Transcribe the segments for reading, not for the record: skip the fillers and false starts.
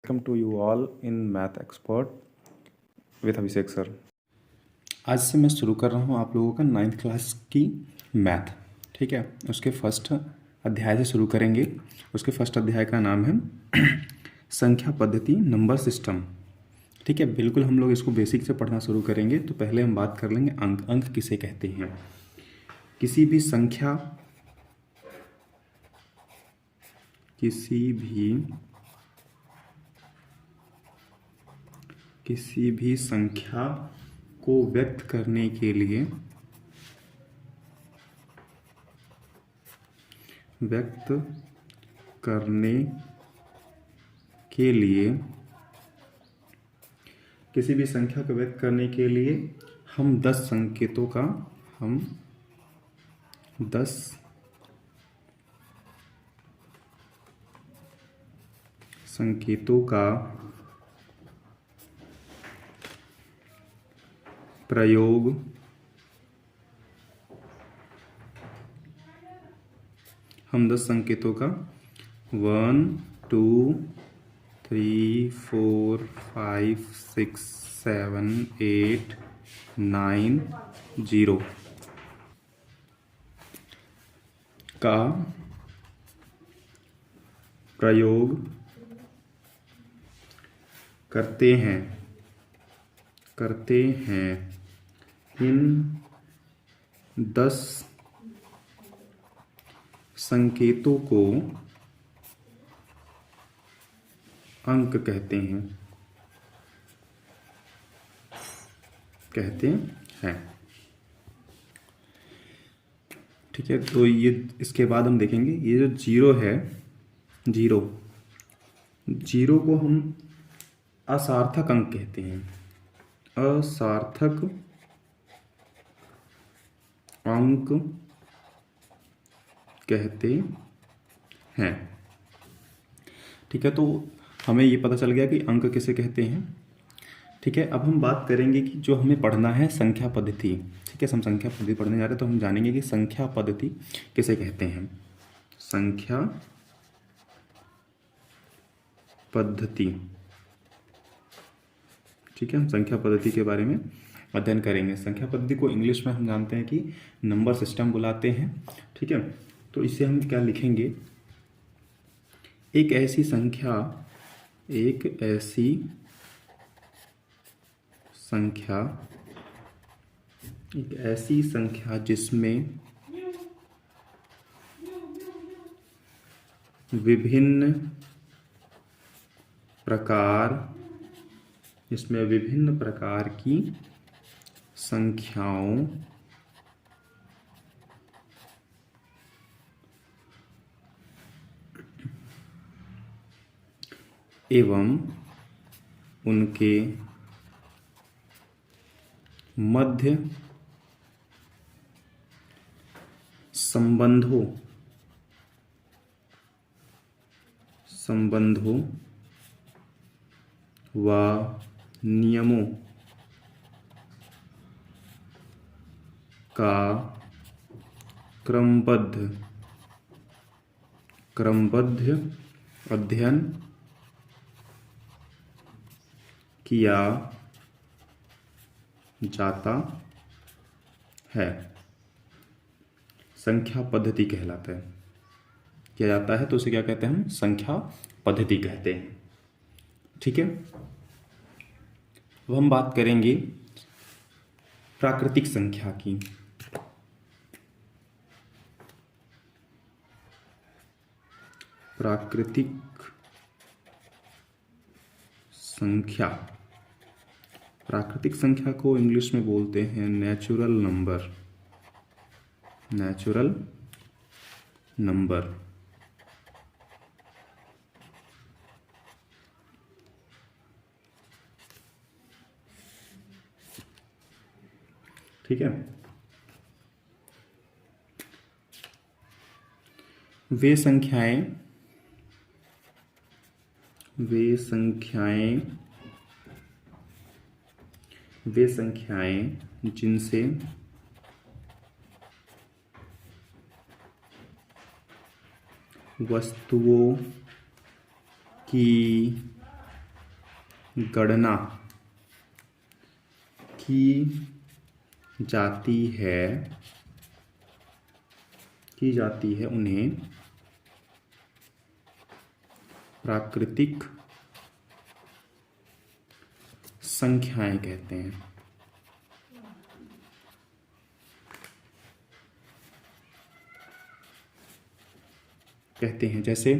Welcome to you all in Math Expert with Abhishek sir. आज से मैं शुरू कर रहा हूँ आप लोगों का 9th क्लास की मैथ। ठीक है, उसके फर्स्ट अध्याय से शुरू करेंगे। उसके फर्स्ट अध्याय का नाम है संख्या पद्धति नंबर सिस्टम। ठीक है, बिल्कुल हम लोग इसको बेसिक से पढ़ना शुरू करेंगे। तो पहले हम बात कर लेंगे अंक। अंक किसे कहते हैं? किसी भी संख्या को व्यक्त करने के लिए हम 10 संकेतों का प्रयोग 1 2 3 4 5 6 7 8 9 0 का प्रयोग करते हैं। इन 10 संकेतों को अंक कहते हैं। ठीक है, तो ये इसके बाद हम देखेंगे ये जो जीरो है, जीरो को हम असार्थक अंक कहते हैं। असार्थक अंक कहते हैं। ठीक है, तो हमें ये पता चल गया कि अंक किसे कहते हैं। ठीक है, अब हम बात करेंगे कि जो हमें पढ़ना है संख्या पद्धति। ठीक है, हम संख्या पद्धति पढ़ने जा रहे हैं, तो हम जानेंगे कि संख्या पद्धति किसे कहते हैं। संख्या पद्धति। ठीक है, हम संख्या पद्धति के बारे में अध्ययन करेंगे। संख्या पद्धति को इंग्लिश में हम जानते हैं कि नंबर सिस्टम बुलाते हैं। ठीक है, तो इसे हम क्या लिखेंगे? एक ऐसी संख्या जिसमें विभिन्न प्रकार की संख्याओं एवं उनके मध्य संबंधों व नियमों का क्रमबद्ध अध्ययन किया जाता है। संख्या पद्धति कहलाता है। किया जाता है तो उसे क्या कहते हैं? हम संख्या पद्धति कहते हैं। ठीक है, अब हम बात करेंगे प्राकृतिक संख्या की। प्राकृतिक संख्या को इंग्लिश में बोलते हैं नेचुरल नंबर। ठीक है, वे संख्याएं जिनसे वस्तुओं की गणना की जाती है उन्हें प्राकृतिक संख्याएं कहते हैं। जैसे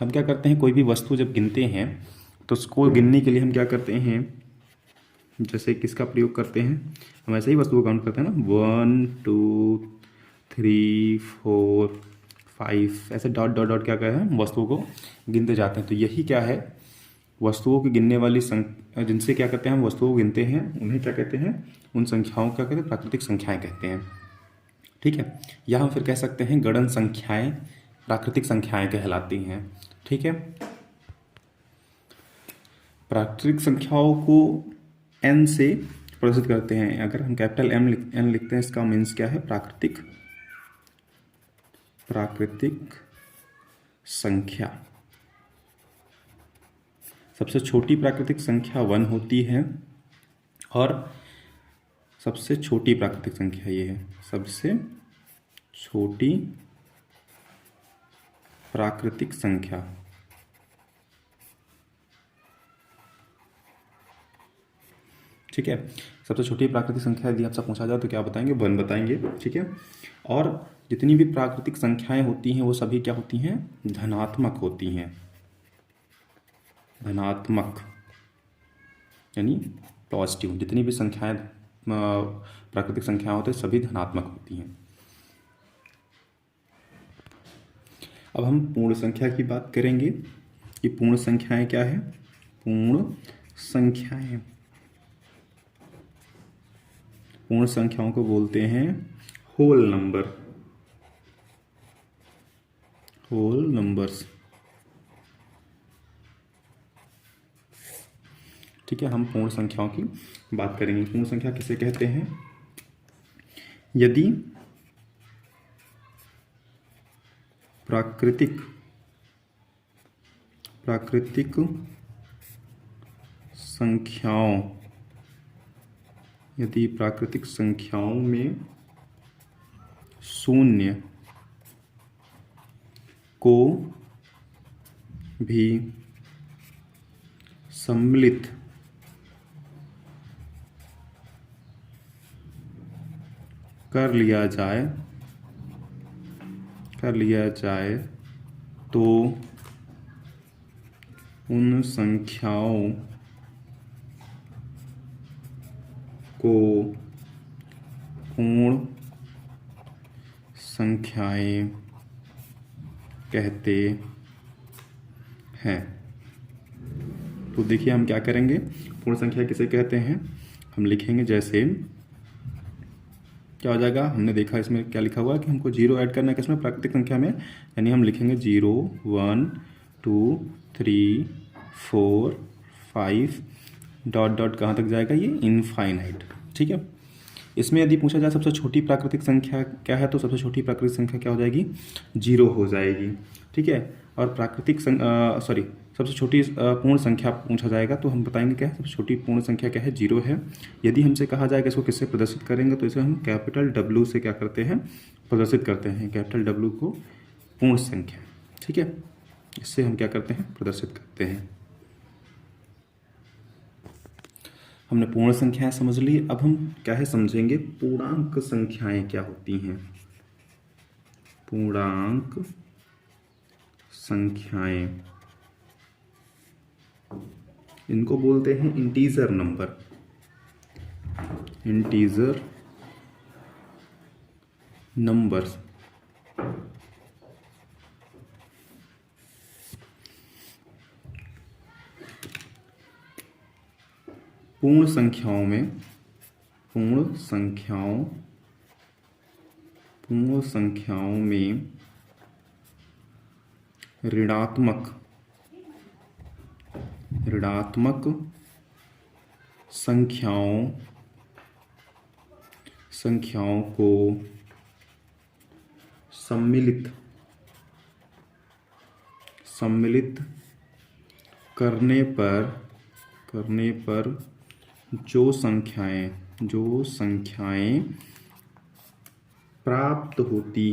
हम क्या करते हैं, कोई भी वस्तु जब गिनते हैं तो उसको गिनने के लिए हम क्या करते हैं, जैसे किसका प्रयोग करते हैं, हम ऐसे ही वस्तु को काउंट करते हैं ना, 1 2 3 4 5, ऐसे डॉट डॉट डॉट क्या कहते हैं, वस्तुओं को गिनते जाते हैं। तो यही क्या है, वस्तुओं की गिनने वाली जिनसे क्या कहते हैं, हम वस्तुओं को गिनते हैं उन्हें क्या कहते हैं, उन संख्याओं को क्या कहते हैं, प्राकृतिक संख्याएं कहते हैं। ठीक है, या हम फिर कह सकते हैं गणन संख्याएं प्राकृतिक संख्याएं कहलाती हैं। ठीक है, प्राकृतिक संख्याओं को n से प्रदर्शित करते हैं। अगर हम कैपिटल N लिखते हैं, इसका मीन्स क्या है, प्राकृतिक संख्या। सबसे छोटी प्राकृतिक संख्या 1 होती है और सबसे छोटी प्राकृतिक संख्या ये है, सबसे छोटी प्राकृतिक संख्या। ठीक है, सबसे छोटी प्राकृतिक संख्या यदि आपसे पूछा जाए तो क्या बताएंगे, 1 बताएंगे। ठीक है, और जितनी भी प्राकृतिक संख्याएं होती हैं वो सभी क्या होती हैं, धनात्मक होती हैं। धनात्मक यानी पॉजिटिव, जितनी भी संख्याएं प्राकृतिक संख्याएं होती हैं सभी धनात्मक होती हैं। अब हम पूर्ण संख्या की बात करेंगे कि पूर्ण संख्याएं क्या है। पूर्ण संख्याओं को बोलते हैं होल नंबर्स। ठीक है, हम पूर्ण संख्याओं की बात करेंगे। पूर्ण संख्या किसे कहते हैं, यदि प्राकृतिक संख्याओं में शून्य को भी सम्मिलित कर लिया जाए तो उन संख्याओं को पूर्ण संख्याएं कहते हैं। तो देखिए हम क्या करेंगे, पूर्ण संख्या किसे कहते हैं, हम लिखेंगे जैसे क्या हो जाएगा, हमने देखा इसमें क्या लिखा हुआ है कि हमको 0 ऐड करना है किसमें, प्राकृतिक संख्या में, यानी हम लिखेंगे 0 1 2 3 4 5 डॉट डॉट कहाँ तक जाएगा, ये इनफाइनाइट। ठीक है, इसमें यदि पूछा जाए सबसे छोटी प्राकृतिक संख्या क्या है, तो सबसे छोटी प्राकृतिक संख्या क्या हो जाएगी, 0 हो जाएगी। ठीक है, और सबसे छोटी पूर्ण संख्या पूछा जाएगा तो हम बताएंगे क्या है, सबसे छोटी पूर्ण संख्या क्या है, 0 है। यदि हमसे कहा जाएगा इसको किससे प्रदर्शित करेंगे, तो इसे हम कैपिटल W से क्या करते हैं, प्रदर्शित करते हैं, कैपिटल W को पूर्ण संख्या। ठीक है, इससे हम क्या करते हैं, प्रदर्शित करते हैं। हमने पूर्ण संख्याएं समझ ली, अब हम क्या है समझेंगे, पूर्णांक संख्याएं क्या होती हैं। पूर्णांक संख्याएं, इनको बोलते हैं इंटीजर नंबर्स। पूर्ण संख्याओं में ऋणात्मक संख्याओं को सम्मिलित करने पर करने पर जो संख्याएं प्राप्त होती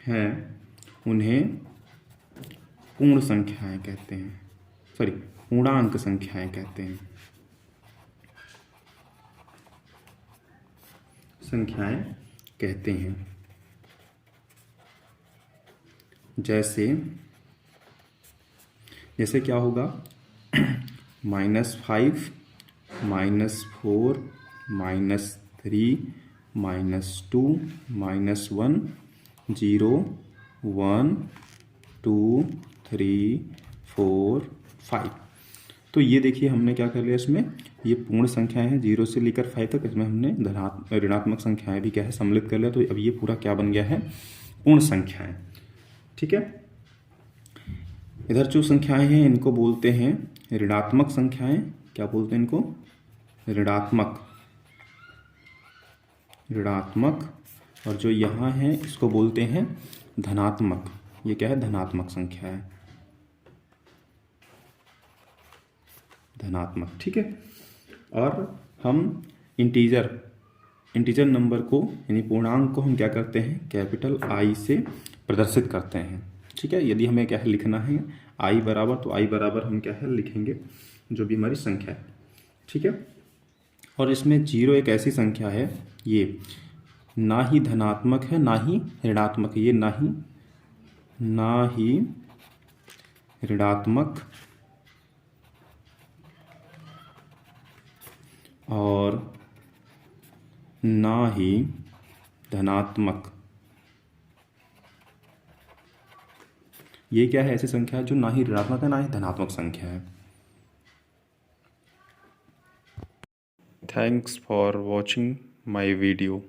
हैं उन्हें पूर्ण संख्याएं कहते हैं, सॉरी पूर्णांक संख्याएं कहते हैं। जैसे क्या होगा, -5, -4, -3, -2, -1, 0, 1, 2, 3, 4, 5। तो ये देखिए हमने क्या कर लिया, इसमें ये पूर्ण संख्याएं हैं 0 से लेकर 5 तक। इसमें हमने ऋणात्मक संख्याएं भी क्या है सम्मिलित कर लिया। तो अब ये पूरा क्या बन गया है, पूर्ण संख्याएं। ठीक है, इधर जो संख्याएं हैं इनको बोलते हैं ऋणात्मक संख्याएं। क्या बोलते हैं इनको, ऋणात्मक। और जो यहाँ है इसको बोलते हैं धनात्मक। ये क्या है, धनात्मक संख्या है, धनात्मक। ठीक है, और हम इंटीजर नंबर को यानी पूर्णांक को हम क्या करते हैं, कैपिटल I से प्रदर्शित करते हैं। ठीक है, यदि हमें क्या है लिखना है I बराबर, तो I बराबर हम क्या है लिखेंगे जो भी हमारी संख्या है। ठीक है, और इसमें 0 एक ऐसी संख्या है, ये ना ही धनात्मक है ना ही ऋणात्मक है। ये ना ही ऋणात्मक और ना ही धनात्मक। ये क्या है, ऐसी संख्या है जो ना ही ऋणात्मक है ना ही धनात्मक संख्या है। Thanks for watching my video.